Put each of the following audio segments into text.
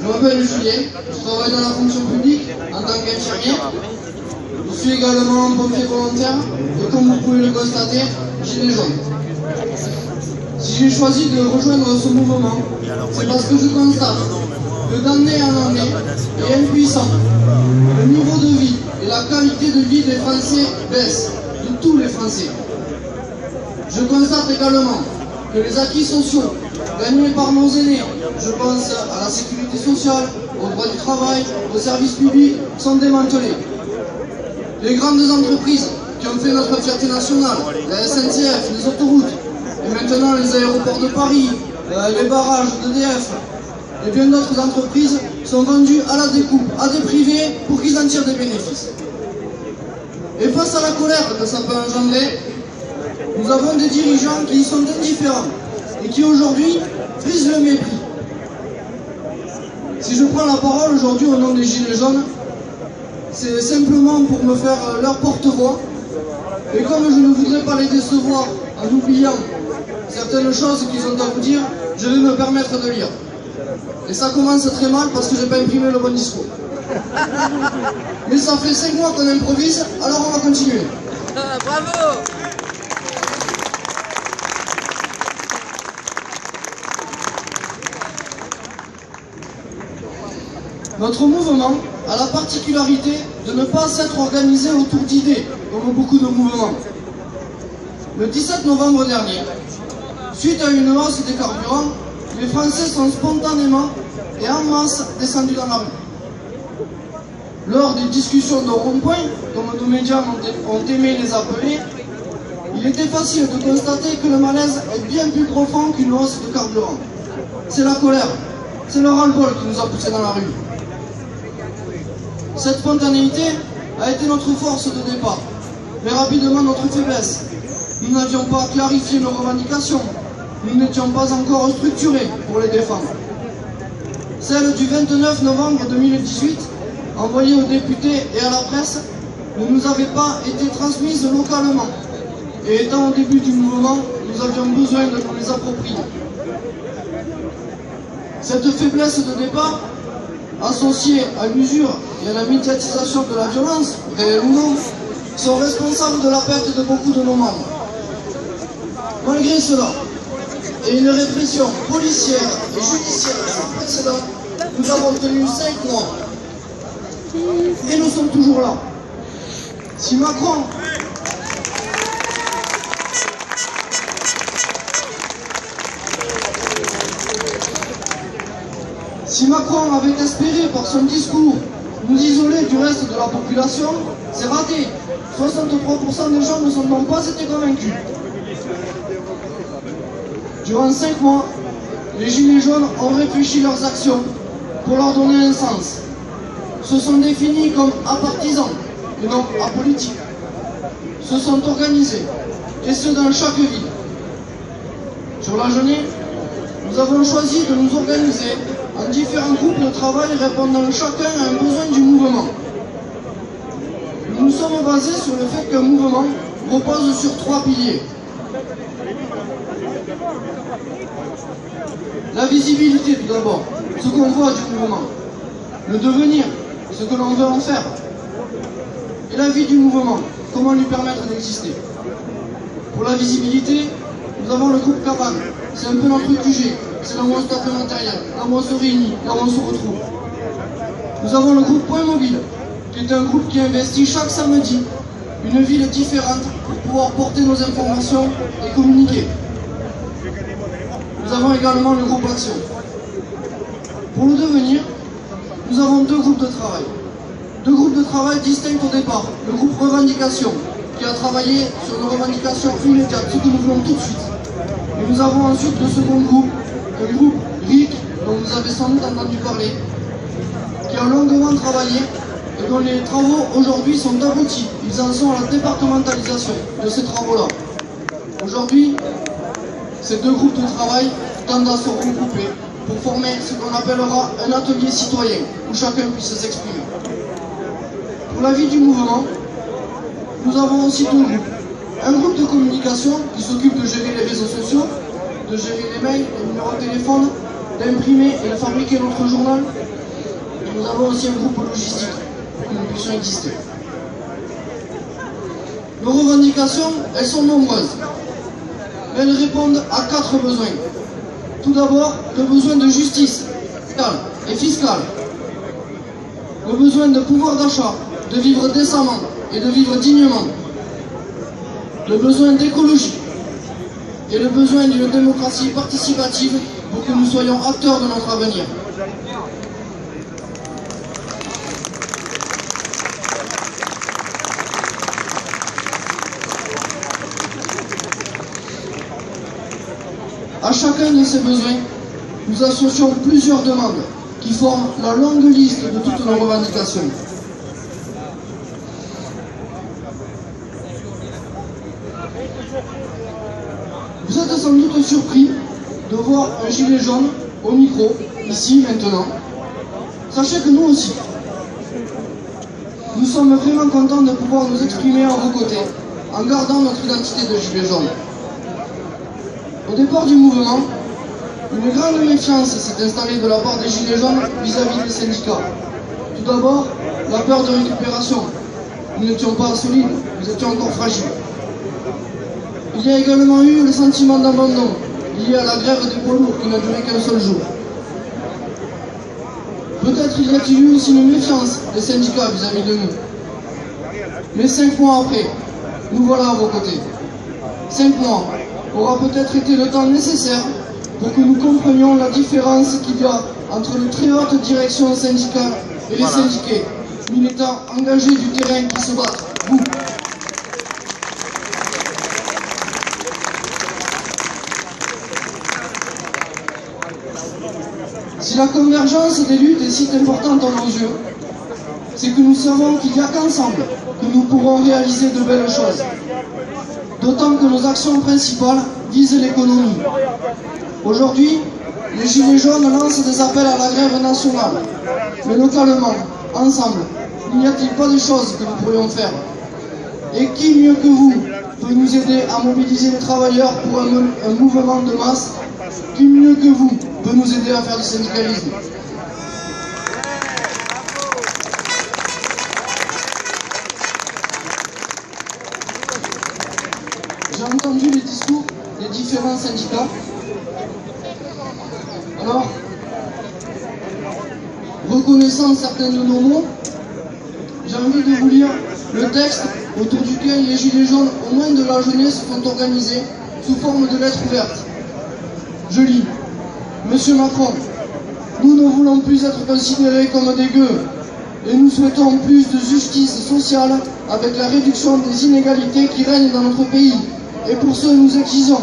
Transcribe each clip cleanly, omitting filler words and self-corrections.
m'appelle Julien, je travaille dans la fonction publique en tant qu'infirmier. Je suis également pompier volontaire et comme vous pouvez le constater, gilet jaune. Si j'ai choisi de rejoindre ce mouvement, c'est parce que je constate que d'année en année et impuissant, le niveau de vie et la qualité de vie des Français baissent, de tous les Français. Je constate également que les acquis sociaux gagnés par nos aînés, je pense à la sécurité sociale, au droit du travail, aux services publics, sont démantelés. Les grandes entreprises qui ont fait notre fierté nationale, la SNCF, les autoroutes, et maintenant les aéroports de Paris, les barrages d'EDF, et bien d'autres entreprises sont vendues à la découpe, à des privés pour qu'ils en tirent des bénéfices. Et face à la colère que ça peut engendrer, nous avons des dirigeants qui y sont indifférents et qui aujourd'hui frisent le mépris. Si je prends la parole aujourd'hui au nom des Gilets jaunes, c'est simplement pour me faire leur porte-voix. Et comme je ne voudrais pas les décevoir en oubliant certaines choses qu'ils ont à vous dire, je vais me permettre de lire. Et ça commence très mal parce que je n'ai pas imprimé le bon discours. Mais ça fait 5 mois qu'on improvise, alors on va continuer. Bravo! Notre mouvement a la particularité de ne pas s'être organisé autour d'idées, comme beaucoup de mouvements. Le 17 novembre dernier, suite à une hausse des carburants, les Français sont spontanément et en masse descendus dans la rue. Lors des discussions de rond-point, comme nos médias ont aimé les appeler, il était facile de constater que le malaise est bien plus profond qu'une hausse de carburant. C'est la colère, c'est le ras-le-bol qui nous a poussés dans la rue. Cette spontanéité a été notre force de départ, mais rapidement notre faiblesse. Nous n'avions pas clarifié nos revendications, nous n'étions pas encore structurés pour les défendre. Celle du 29 novembre 2018, envoyée aux députés et à la presse, ne nous avait pas été transmise localement. Et étant au début du mouvement, nous avions besoin de nous les approprier. Cette faiblesse de départ, associée à l'usure et à la médiatisation de la violence, réelle ou non, sont responsables de la perte de beaucoup de nos membres. Malgré cela, et une répression policière et judiciaire sans précédent, nous avons tenu 5 mois. Et nous sommes toujours là. Si Macron avait espéré par son discours nous isoler du reste de la population, c'est raté. 63% des gens ne sont donc pas été convaincus. Durant 5 mois, les Gilets jaunes ont réfléchi leurs actions pour leur donner un sens. Se sont définis comme apartisans et non apolitiques. Se sont organisés, et ce dans chaque ville. Sur la journée, nous avons choisi de nous organiser en différents groupes de travail répondant chacun à un besoin du mouvement. Nous nous sommes basés sur le fait qu'un mouvement repose sur 3 piliers. La visibilité tout d'abord, ce qu'on voit du mouvement. Le devenir, ce que l'on veut en faire. Et la vie du mouvement, comment lui permettre d'exister. Pour la visibilité, nous avons le groupe Cabane, c'est un peu notre QG, c'est là où on stocke le matériel, là où on se réunit, là où on se retrouve. Nous avons le groupe Point Mobile, qui est un groupe qui investit chaque samedi une ville différente pour pouvoir porter nos informations et communiquer. Nous avons également le groupe Action. Pour le devenir, nous avons 2 groupes de travail. 2 groupes de travail distincts au départ. Le groupe Revendication, qui a travaillé sur nos revendications immédiates, ce que nous voulons tout de suite. Et nous avons ensuite le second groupe, le groupe RIC, dont vous avez sans doute entendu parler, qui a longuement travaillé et dont les travaux aujourd'hui sont aboutis. Ils en sont à la départementalisation de ces travaux-là. Aujourd'hui, ces 2 groupes de travail tendent à se regrouper pour former ce qu'on appellera un atelier citoyen, où chacun puisse s'exprimer. Pour la vie du mouvement, nous avons aussi 2 groupes. Un groupe de communication qui s'occupe de gérer les réseaux sociaux, de gérer les mails, les numéros de téléphone, d'imprimer et de fabriquer notre journal. Et nous avons aussi un groupe logistique pour que nous puissions exister. Nos revendications, elles sont nombreuses. Mais elles répondent à 4 besoins. Tout d'abord, le besoin de justice sociale et fiscale. Le besoin de pouvoir d'achat, de vivre décemment et de vivre dignement. Le besoin d'écologie et le besoin d'une démocratie participative pour que nous soyons acteurs de notre avenir. À chacun de ces besoins, nous associons plusieurs demandes qui forment la longue liste de toutes nos revendications. Vous êtes sans doute surpris de voir un gilet jaune au micro, ici, maintenant. Sachez que nous aussi, nous sommes vraiment contents de pouvoir nous exprimer à vos côtés, en gardant notre identité de gilet jaune. Au départ du mouvement, une grande méfiance s'est installée de la part des gilets jaunes vis-à-vis des syndicats. Tout d'abord, la peur de récupération. Nous n'étions pas solides, nous étions encore fragiles. Il y a également eu le sentiment d'abandon lié à la grève des poids lourds qui n'a duré qu'un seul jour. Peut-être y a-t-il eu aussi une méfiance des syndicats vis-à-vis de nous. Mais 5 mois après, nous voilà à vos côtés. 5 mois aura peut-être été le temps nécessaire pour que nous comprenions la différence qu'il y a entre les très hautes directions syndicales et les syndiqués, militants engagés du terrain qui se battent, vous. Si la convergence des luttes est si importante à nos yeux, c'est que nous savons qu'il n'y a qu'ensemble que nous pourrons réaliser de belles choses. D'autant que nos actions principales visent l'économie. Aujourd'hui, les Gilets jaunes lancent des appels à la grève nationale. Mais localement, ensemble, n'y a-t-il pas des choses que nous pourrions faire? Et qui mieux que vous peut nous aider à mobiliser les travailleurs pour un mouvement de masse? Qui mieux que vous peut nous aider à faire du syndicalisme? J'ai entendu les discours des différents syndicats. Alors, reconnaissant certains de nos mots, j'ai envie de vous lire le texte autour duquel les Gilets jaunes, au moins de la jeunesse, sont organisés sous forme de lettres ouvertes. Je lis. Monsieur Macron, nous ne voulons plus être considérés comme des gueux et nous souhaitons plus de justice sociale avec la réduction des inégalités qui règnent dans notre pays. Et pour ce, nous exigeons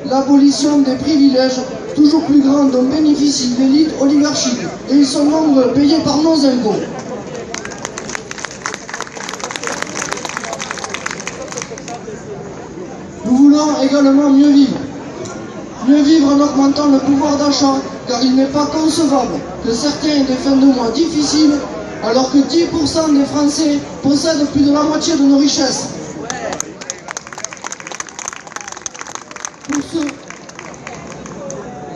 l'abolition des privilèges toujours plus grands dont bénéficient l'élite oligarchique. Et ils sont nombreux, payés par nos impôts. Nous voulons également mieux vivre. Mieux vivre en augmentant le pouvoir d'achat, car il n'est pas concevable que certains aient des fins de mois difficiles, alors que 10% des Français possèdent plus de la moitié de nos richesses.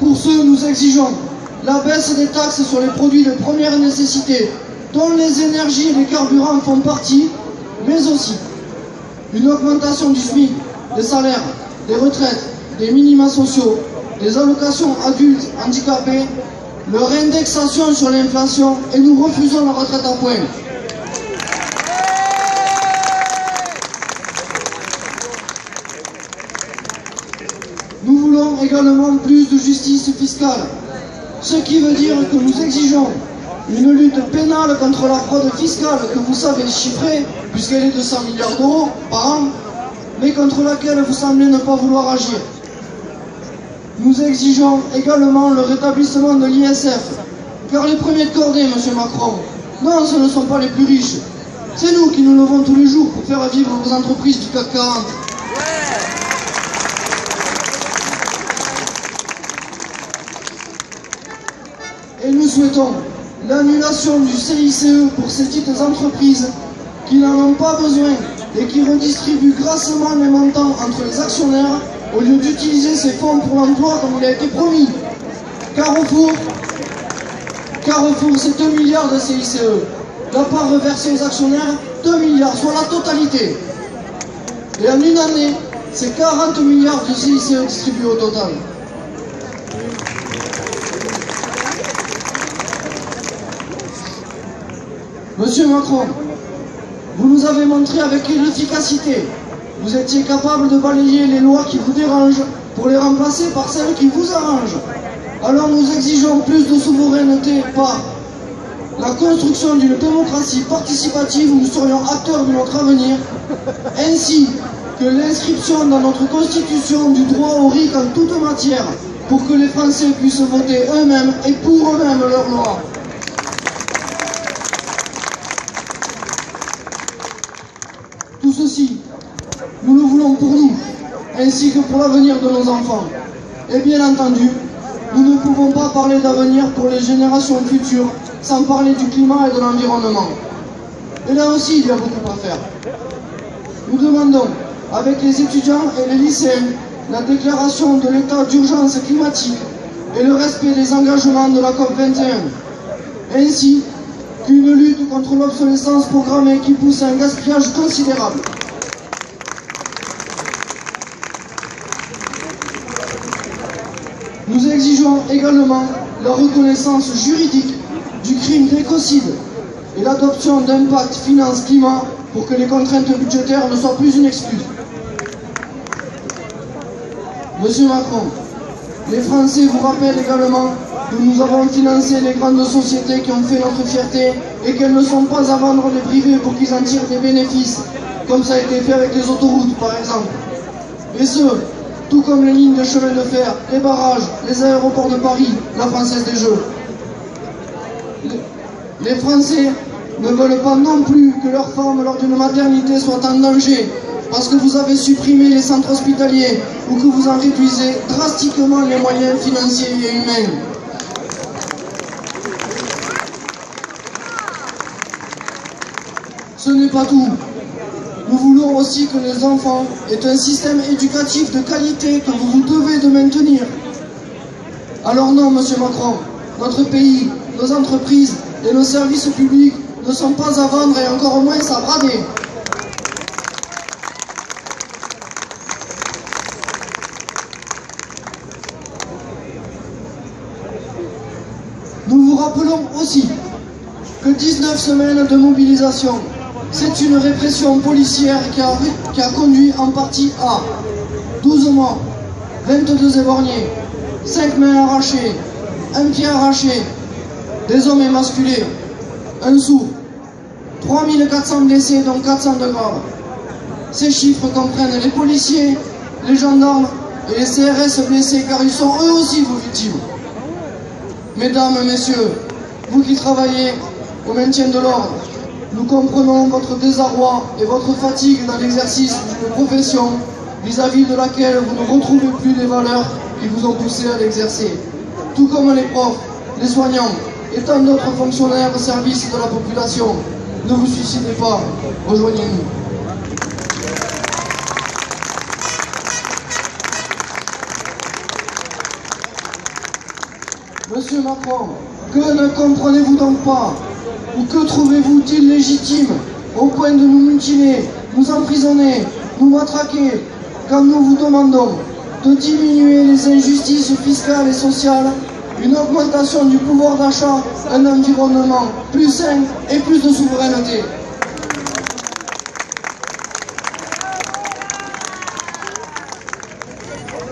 Pour ce, nous exigeons la baisse des taxes sur les produits de première nécessité, dont les énergies et les carburants font partie, mais aussi une augmentation du SMIC, des salaires, des retraites, des minima sociaux, des allocations adultes handicapés, leur indexation sur l'inflation, et nous refusons la retraite à points. Nous voulons également plus de justice fiscale, ce qui veut dire que nous exigeons une lutte pénale contre la fraude fiscale que vous savez chiffrer, puisqu'elle est de 100 milliards d'euros par an, mais contre laquelle vous semblez ne pas vouloir agir. Nous exigeons également le rétablissement de l'ISF, car les premiers de cordée, monsieur Macron, non, ce ne sont pas les plus riches. C'est nous qui nous levons tous les jours pour faire vivre vos entreprises du CAC 40. Et nous souhaitons l'annulation du CICE pour ces petites entreprises qui n'en ont pas besoin et qui redistribuent grassement les montants entre les actionnaires au lieu d'utiliser ces fonds pour l'emploi comme il a été promis. Carrefour, c'est 2 milliards de CICE. La part reversée aux actionnaires, 2 milliards, soit la totalité. Et en une année, c'est 40 milliards de CICE distribués au total. Monsieur Macron, vous nous avez montré avec quelle efficacité vous étiez capable de balayer les lois qui vous dérangent pour les remplacer par celles qui vous arrangent. Alors nous exigeons plus de souveraineté par la construction d'une démocratie participative où nous serions acteurs de notre avenir, ainsi que l'inscription dans notre Constitution du droit au RIC en toute matière pour que les Français puissent voter eux-mêmes et pour eux-mêmes leurs lois. Tout ceci, nous le voulons pour nous, ainsi que pour l'avenir de nos enfants. Et bien entendu, nous ne pouvons pas parler d'avenir pour les générations futures sans parler du climat et de l'environnement. Et là aussi, il y a beaucoup à faire. Nous demandons, avec les étudiants et les lycéens, la déclaration de l'état d'urgence climatique et le respect des engagements de la COP21, ainsi qu'une lutte contre l'obsolescence programmée qui pousse à un gaspillage considérable. Nous exigeons également la reconnaissance juridique du crime d'écocide et l'adoption d'un pacte finance-climat pour que les contraintes budgétaires ne soient plus une excuse. Monsieur Macron, les Français vous rappellent également que nous avons financé les grandes sociétés qui ont fait notre fierté et qu'elles ne sont pas à vendre les privés pour qu'ils en tirent des bénéfices, comme ça a été fait avec les autoroutes par exemple. Et ce, tout comme les lignes de chemin de fer, les barrages, les aéroports de Paris, la Française des Jeux. Les Français ne veulent pas non plus que leurs femmes lors d'une maternité soient en danger, parce que vous avez supprimé les centres hospitaliers ou que vous en réduisez drastiquement les moyens financiers et humains. Ce n'est pas tout. Nous voulons aussi que les enfants aient un système éducatif de qualité que vous vous devez de maintenir. Alors non, Monsieur Macron, notre pays, nos entreprises et nos services publics ne sont pas à vendre et encore moins à brader. Nous vous rappelons aussi que 19 semaines de mobilisation, c'est une répression policière qui a conduit en partie à 12 morts, 22 éborgnés, 5 mains arrachées, un pied arraché, des hommes émasculés, un sourd, 3400 blessés dont 400 de graves. Ces chiffres comprennent les policiers, les gendarmes et les CRS blessés car ils sont eux aussi vos victimes. Mesdames, Messieurs, vous qui travaillez au maintien de l'ordre, nous comprenons votre désarroi et votre fatigue dans l'exercice d'une profession vis-à-vis de laquelle vous ne retrouvez plus les valeurs qui vous ont poussé à l'exercer. Tout comme les profs, les soignants et tant d'autres fonctionnaires au service de la population. Ne vous suicidez pas, rejoignez-nous. Monsieur Macron, que ne comprenez-vous donc pas? Ou que trouvez-vous illégitime au point de nous mutiler, nous emprisonner, nous matraquer, quand nous vous demandons de diminuer les injustices fiscales et sociales, une augmentation du pouvoir d'achat, un environnement plus sain et plus de souveraineté.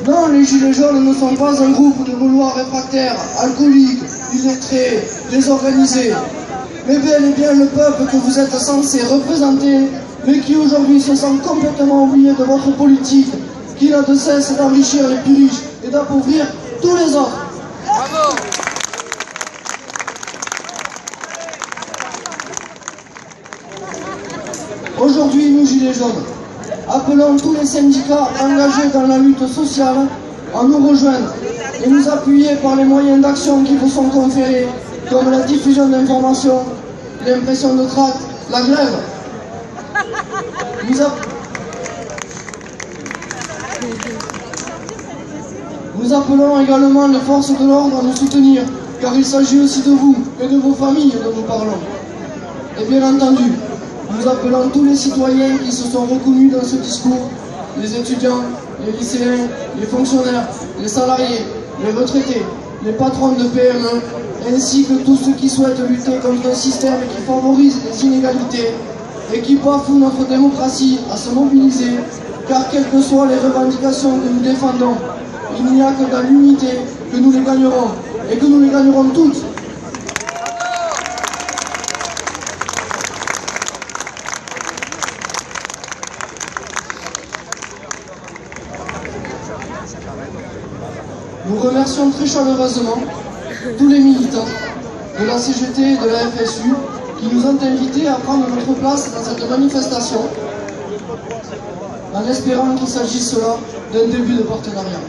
Non, les Gilets jaunes ne sont pas un groupe de Gaulois réfractaires, alcooliques, illettrés, désorganisés, mais bel et bien le peuple que vous êtes censé représenter, mais qui aujourd'hui se sent complètement oublié de votre politique, qui n'a de cesse d'enrichir les plus riches et d'appauvrir tous les autres. Bravo. Aujourd'hui, nous, Gilets jaunes, appelons tous les syndicats engagés dans la lutte sociale à nous rejoindre et nous appuyer par les moyens d'action qui vous sont conférés, comme la diffusion d'informations, l'impression de tracts, la grève. Nous appelons également les forces de l'ordre à nous soutenir, car il s'agit aussi de vous et de vos familles dont nous parlons. Et bien entendu, nous appelons tous les citoyens qui se sont reconnus dans ce discours, les étudiants, les lycéens, les fonctionnaires, les salariés, les retraités, les patrons de PME, ainsi que tous ceux qui souhaitent lutter contre un système qui favorise les inégalités et qui bafoue notre démocratie à se mobiliser, car quelles que soient les revendications que nous défendons, il n'y a que dans l'unité que nous les gagnerons, et que nous les gagnerons toutes. Nous remercions très chaleureusement tous les militants de la CGT et de la FSU qui nous ont invités à prendre notre place dans cette manifestation en espérant qu'il s'agisse là d'un début de partenariat.